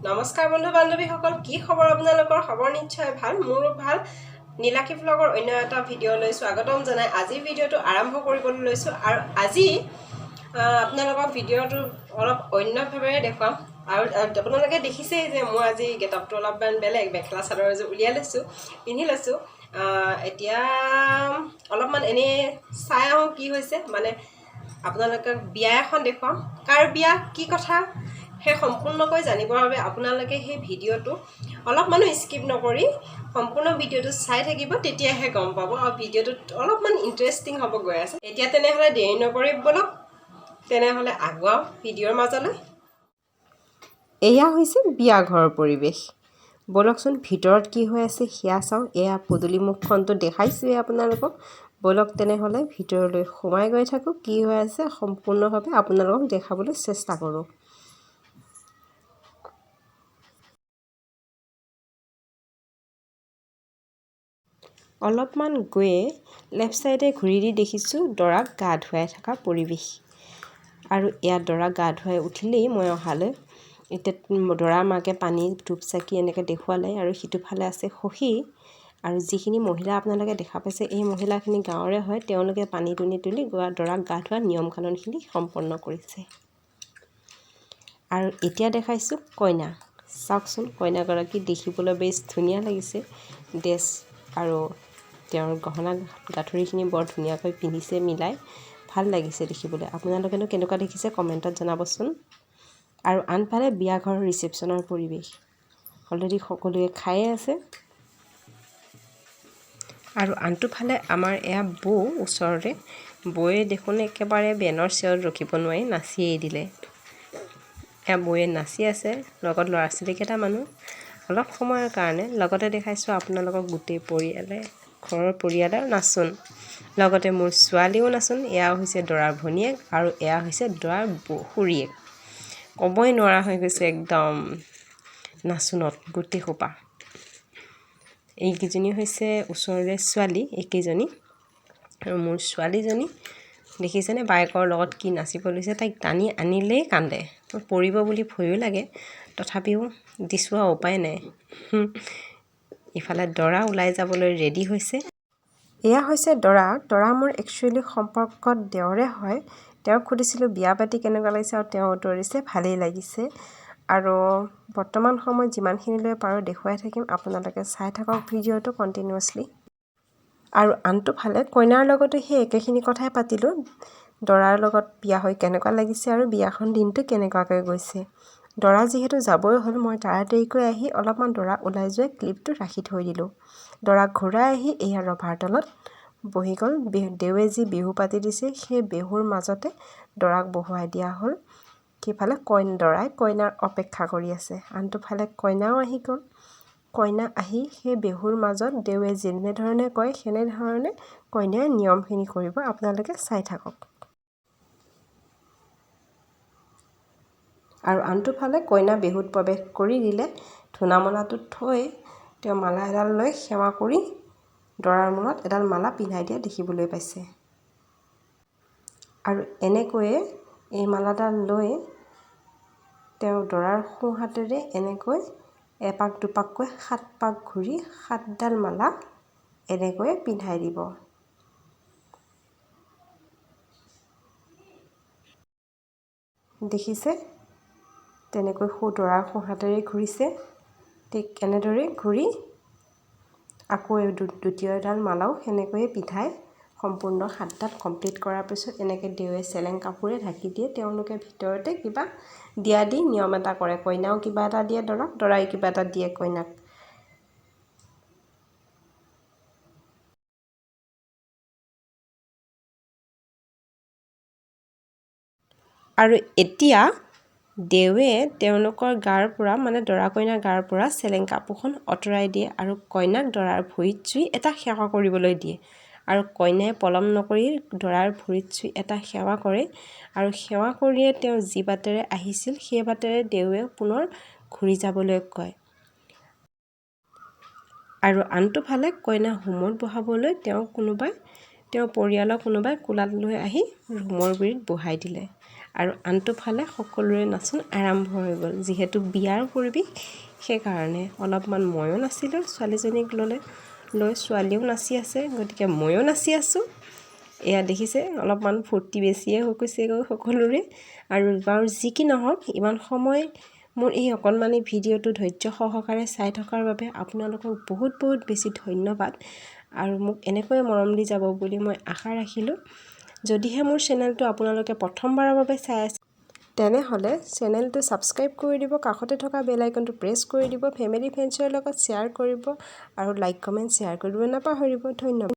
নমস্কাৰ বন্ধু বান্ধৱীসকল, কি খবৰ আপোনালোকৰ? খবৰ নিশ্চয় ভাল, মোৰো ভাল। নীলাক্ষী ব্লগৰ অন্য এটা ভিডিঅ'লৈ স্বাগতম জনাই আজিৰ ভিডিঅ'টো আৰম্ভ কৰিবলৈ লৈছোঁ। আৰু আজি আপোনালোকক ভিডিঅ'টো অলপ অন্যভাৱে দেখুৱাম। আৰু আপোনালোকে দেখিছেই যে মই আজি গেটআপটো অলপমান বেলেগ, মেখেলা চাদৰ এযোৰ উলিয়াই লৈছোঁ, পিন্ধি লৈছোঁ। এতিয়া অলপমান এনেই চাই আহোঁ কি হৈছে, মানে আপোনালোকক বিয়া এখন দেখুৱাম। কাৰ বিয়া, কি কথা, সেই সম্পূৰ্ণকৈ জানিবৰ বাবে আপোনালোকে সেই ভিডিঅ'টো অলপমানো স্কিপ নকৰি সম্পূৰ্ণ ভিডিঅ'টো চাই থাকিব, তেতিয়াহে গম পাব। আৰু ভিডিঅ'টোত অলপমান ইণ্টাৰেষ্টিং হ'ব গৈ আছে। এতিয়া তেনেহ'লে দেৰি নকৰি ব'লক তেনেহ'লে আগুৱাওঁ ভিডিঅ'ৰ মাজলৈ। এয়া হৈছে বিয়া ঘৰৰ পৰিৱেশ। ব'লকচোন ভিতৰত কি হৈ আছে সেয়া চাওঁ। এয়া পদূলি মুখখনটো দেখাইছোঁৱেই আপোনালোকক। ব'লক তেনেহ'লে ভিতৰলৈ সোমাই গৈ থাকোঁ। কি হৈ আছে সম্পূৰ্ণভাৱে আপোনালোকক দেখাবলৈ চেষ্টা কৰোঁ। অলপমান গৈয়ে লেফ্ট ছাইডে ঘূৰি দি দেখিছোঁ দৰাক গা ধুৱাই থকা পৰিৱেশ। আৰু ইয়াত দৰা গা ধুৱাই উঠিলেই মই অহালৈ এতিয়া দৰাৰ মাকে পানী ধূপ চাকি এনেকৈ দেখুৱালে। আৰু সিটোফালে আছে সখী। আৰু যিখিনি মহিলা আপোনালোকে দেখা পাইছে, এই মহিলাখিনি গাঁৱৰে হয়। তেওঁলোকে পানী দুনি তুলি দৰাক গা ধোৱা নিয়ম কানুনখিনি সম্পন্ন কৰিছে। আৰু এতিয়া দেখাইছোঁ কইনা। চাওকচোন, কইনাগৰাকী দেখিবলৈ বেছ ধুনীয়া লাগিছে। ড্ৰেছ আৰু তেওঁৰ গহনা গাঁঠৰিখিনি বৰ ধুনীয়াকৈ পিন্ধিছে, মিলাই ভাল লাগিছে দেখিবলৈ। আপোনালোকেনো কেনেকুৱা দেখিছে কমেণ্টত জনাবচোন। আৰু আনফালে বিয়া ঘৰৰ ৰিচেপশ্যনৰ পৰিৱেশ। অলৰেডি সকলোৱে খায়ে আছে। আৰু আনটোফালে আমাৰ এয়া বৌ ওচৰতে। বৌয়ে দেখোন একেবাৰে বেনৰ চেৰত ৰখিব নোৱাৰি নাচিয়েই দিলে। এয়া বৌয়ে নাচি আছে, লগত ল'ৰা ছোৱালী কেইটামানো অলপ সময়ৰ কাৰণে। লগতে দেখাইছোঁ আপোনালোকক গোটেই পৰিয়ালে, ঘৰৰ পৰিয়ালৰ নাচোন। লগতে মোৰ ছোৱালীও নাচোন। এয়া হৈছে দৰাৰ ভনীয়েক আৰু এয়া হৈছে দৰাৰ খুৰীয়েক। ক'বই নোৱাৰা হৈ গৈছে একদম নাচোনত গোটেই সোপা। এইকেইজনী হৈছে ওচৰৰে ছোৱালী, এইকেইজনী। আৰু মোৰ ছোৱালীজনী দেখিছেনে বায়েকৰ লগত কি নাচিব লৈছে। তাইক টানি আনিলেই কান্দে। পৰিব বুলি ভয়ো লাগে, তথাপিও দিছোঁ আৰু উপায় নাই। ইফালে দৰা ওলাই যাবলৈ ৰেডি হৈছে। এয়া হৈছে দৰা। দৰা মোৰ একচুৱেলি সম্পৰ্কত দেওৰে হয়। তেওঁক সুধিছিলোঁ বিয়া পাতি কেনেকুৱা লাগিছে, আৰু তেওঁ উত্তৰ দিছে ভালেই লাগিছে। আৰু বৰ্তমান সময়ত যিমানখিনিলৈ পাৰোঁ দেখুৱাই থাকিম, আপোনালোকে চাই থাকক ভিডিঅ'টো কণ্টিনিউৱাছলি। আৰু আনটোফালে কইনাৰ লগতো সেই একেখিনি কথাই পাতিলোঁ। দৰাৰ লগত বিয়া হৈ কেনেকুৱা লাগিছে আৰু বিয়াখন দিনটো কেনেকুৱাকৈ গৈছে। দৰা যিহেতু যাবই হ'ল, মই তাড়াতাড়িকৈ আহি অলপমান দৰা ওলাই যোৱা ক্লিপটো ৰাখি থৈ দিলোঁ। দৰাক ঘূৰাই আহি এয়া ৰভাৰ তলত বহি গ'ল। দেৱে যি বিহু পাতি দিছে, সেই বিহুৰ মাজতে দৰাক বহুৱাই দিয়া হ'ল। সিফালে দৰাই কইনাৰ অপেক্ষা কৰি আছে। আনটোফালে কইনাও আহি গ'ল। কইনা আহি সেই বিহুৰ মাজত দেৱে যেনেধৰণে কয় সেনেধৰণে কইনাই নিয়মখিনি কৰিব। আপোনালোকে চাই থাকক। আৰু আনটোফালে কইনা বিহুত প্ৰৱেশ কৰি দিলে। ধূনা মালাটো থৈ তেওঁ মালা এডাল লৈ সেৱা কৰি দৰাৰ মূৰত এডাল মালা পিন্ধাই দিয়া দেখিবলৈ পাইছে। আৰু এনেকৈয়ে এই মালাডাল লৈ তেওঁ দৰাৰ সোঁ হাতেৰে এনেকৈ এপাক দুপাককৈ 7 পাক ঘূৰি 7ডাল মালা এনেকৈয়ে পিন্ধাই দিব। দেখিছে তেনেকৈ দৰাৰ সোঁ হাতেৰে ঘূৰিছে। ঠিক এনেদৰে ঘূৰি আকৌ দ্বিতীয়ডাল মালাও সেনেকৈয়ে পিন্ধাই সম্পূৰ্ণ 7ডাল কমপ্লিট কৰাৰ পিছত এনেকৈ দেৱে চেলেং কাপোৰে ঢাকি দিয়ে। তেওঁলোকে ভিতৰতে কিবা দিয়া দি নিয়ম এটা কৰে। কইনাও কিবা এটা দিয়ে দৰাক, দৰাই কিবা এটা দিয়ে কইনাক। আৰু এতিয়া দেৱে তেওঁলোকৰ গাৰ পৰা, মানে দৰা কইনাৰ গাৰ পৰা চেলেং কাপোৰখন আঁতৰাই দিয়ে আৰু কইনাক দৰাৰ ভৰিত চুই এটা সেৱা কৰিবলৈ দিয়ে। আৰু কইনাই পলম নকৰি দৰাৰ ভৰিত চুই এটা সেৱা কৰে। আৰু সেৱা কৰিয়ে তেওঁ যি বাটেৰে আহিছিল সেই বাটেৰে দেৱে পুনৰ ঘূৰি যাবলৈ কয়। আৰু আনটোফালে কইনা হোমত বহাবলৈ তেওঁৰ পৰিয়ালৰ কোনোবাই কোলাত লৈ আহি হোমৰ গুৰিত বহাই দিলে। আৰু আনটো ফালে সকলোৰে নাচোন আৰম্ভ হৈ গ'ল যিহেতু বিয়াৰ পৰিৱেশ সেইকাৰণে অলপমান ময়ো নাচিলোঁ ছোৱালীজনীক লৈ ছোৱালীও নাচি আছে গতিকে ময়ো নাচি আছোঁ এয়া দেখিছে অলপমান ফূৰ্তি বেছিয়ে হৈ গৈছেগৈ সকলোৰে আৰু বাৰু যি কি নহওক ইমান সময় মোৰ এই অকণমানি ভিডিঅ'টো ধৈৰ্য সহকাৰে চাই থকাৰ বাবে আপোনালোকক বহুত বেছি ধন্যবাদ আৰু মোক এনেকৈ মৰম দি যাব বুলি মই আশা ৰাখিলোঁ যদিহে মোৰ চেনেলটো আপোনালোকে প্ৰথমবাৰৰ বাবে চাই আছে তেনেহ'লে চেনেলটো ছাবস্ক্ৰাইব কৰি দিব কাষতে থকা বেল আইকনটো প্ৰেছ কৰি দিব ফেমিলি ফ্ৰেণ্ডছৰ লগত শ্বেয়াৰ কৰিব আৰু লাইক কমেণ্ট শ্বেয়াৰ কৰিব নাপাহৰিব ধন্যবাদ